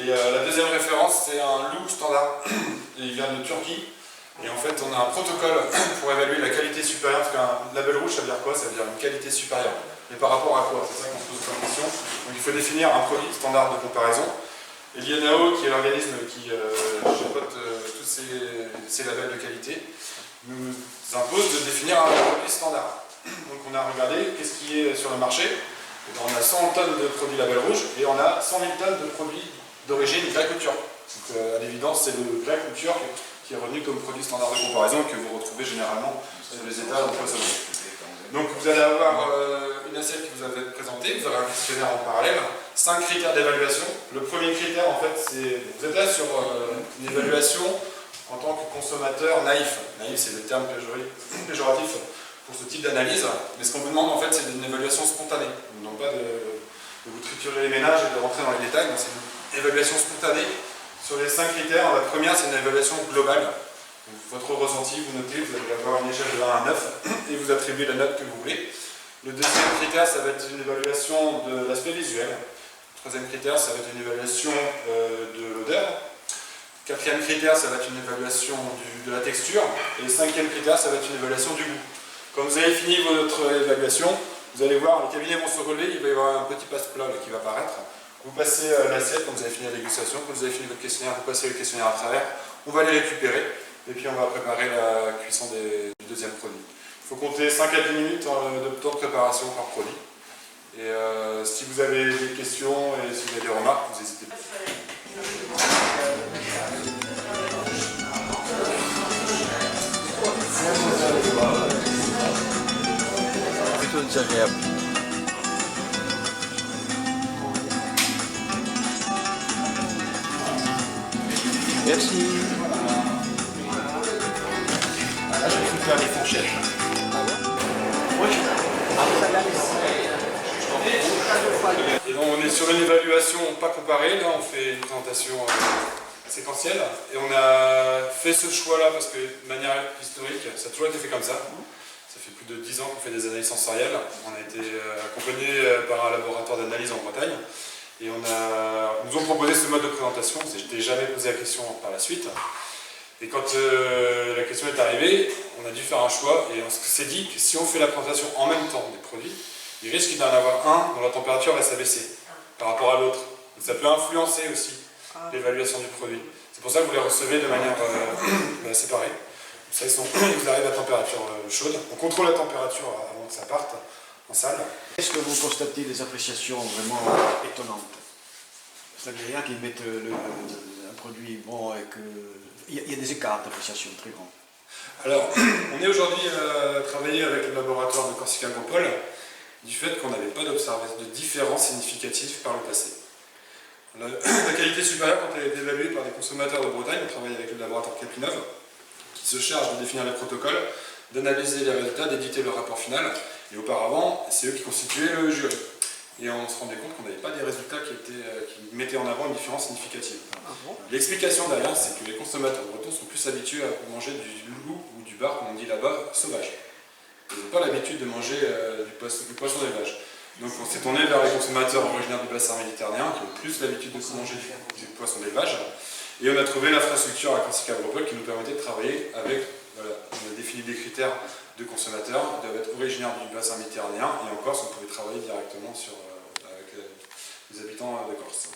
Et la deuxième référence, c'est un loup standard. Il vient de Turquie. Et en fait, on a un protocole pour évaluer la qualité supérieure. Parce qu'un label rouge, ça veut dire quoi? Ça veut dire une qualité supérieure. Mais par rapport à quoi? C'est ça qu'on se pose comme question. Donc il faut définir un produit standard de comparaison. Et l'INAO, qui est l'organisme qui chapeaute tous ces labels de qualité, nous impose de définir un produit standard. Donc on a regardé qu'est-ce qui est sur le marché. On a 100 tonnes de produits label rouge et on a 100 000 tonnes de produits d'origine grec ou turc. Donc à l'évidence, c'est le grec ou turc qui est revenu comme produit standard de comparaison que vous retrouvez généralement sur les étals empoisonnés. Donc vous allez avoir une assiette qui vous a été présentée, vous aurez un questionnaire en parallèle, 5 critères d'évaluation. Le premier critère, en fait, c'est vous êtes là sur une évaluation en tant que consommateur naïf. Naïf, c'est le terme péjoratif pour ce type d'analyse, mais ce qu'on vous demande, en fait, c'est une évaluation spontanée. On ne demande pas de vous triturer les ménages et de rentrer dans les détails, c'est une évaluation spontanée. Sur les 5 critères, la première, c'est une évaluation globale. Donc, votre ressenti, vous notez, vous allez avoir une échelle de 1 à 9 et vous attribuez la note que vous voulez. Le deuxième critère, ça va être une évaluation de l'aspect visuel. Le troisième critère, ça va être une évaluation de l'odeur. Quatrième critère, ça va être une évaluation de la texture. Et le cinquième critère, ça va être une évaluation du goût. Quand vous avez fini votre évaluation, vous allez voir, les cabinets vont se relever, il va y avoir un petit passe-plat qui va apparaître. Vous passez l'assiette quand vous avez fini la dégustation, quand vous avez fini votre questionnaire, vous passez le questionnaire à travers, on va les récupérer et puis on va préparer la cuisson du deuxième produit. Il faut compter 5 à 10 minutes de temps de préparation par produit. Et si vous avez des questions et si vous avez des remarques, vous n'hésitez pas. Plutôt désagréable. Merci. Là, je vais faire des fourchettes. Oui. Et donc on est sur une évaluation pas comparée, là on fait une présentation séquentielle et on a fait ce choix là parce que de manière historique, ça a toujours été fait comme ça. Ça fait plus de 10 ans qu'on fait des analyses sensorielles. On a été accompagné par un laboratoire d'analyse en Bretagne et ils nous ont proposé ce mode de présentation. Je n'étais jamais posé la question par la suite. Et quand la question est arrivée, on a dû faire un choix et on s'est dit que si on fait la présentation en même temps des produits, il risque d'en avoir un dont la température va s'abaisser par rapport à l'autre. Ça peut influencer aussi l'évaluation du produit. C'est pour ça que vous les recevez de manière séparée. Ça, ils arrivent à température chaude. On contrôle la température avant que ça parte en salle. Est-ce que vous constatez des appréciations vraiment étonnantes? C'est-à-dire qu'ils mettent un produit bon et qu'il y a des écarts d'appréciation très grands. Alors, on est aujourd'hui à travailler avec le laboratoire de Corsica Agropole du fait qu'on n'avait pas d'observation de différence significative par le passé. La qualité supérieure, quand elle est évaluée par des consommateurs de Bretagne, on travaille avec le laboratoire Capinov, qui se charge de définir les protocoles, d'analyser les résultats, d'éditer le rapport final. Et auparavant, c'est eux qui constituaient le jury. Et on se rendait compte qu'on n'avait pas des résultats qui mettaient en avant une différence significative. L'explication derrière, c'est que les consommateurs bretons sont plus habitués à manger du loup ou du bar, comme on dit là-bas, sauvage. Ils n'ont pas l'habitude de manger du poisson d'élevage. Donc on s'est tourné vers les consommateurs originaires du bassin méditerranéen qui ont plus l'habitude de manger du poisson d'élevage. Et on a trouvé l'infrastructure à Corsica Agropole qui nous permettait de travailler avec, voilà, on a défini des critères de consommateurs, ils doivent être originaires du bassin méditerranéen et en Corse on pouvait travailler directement avec les habitants de Corse.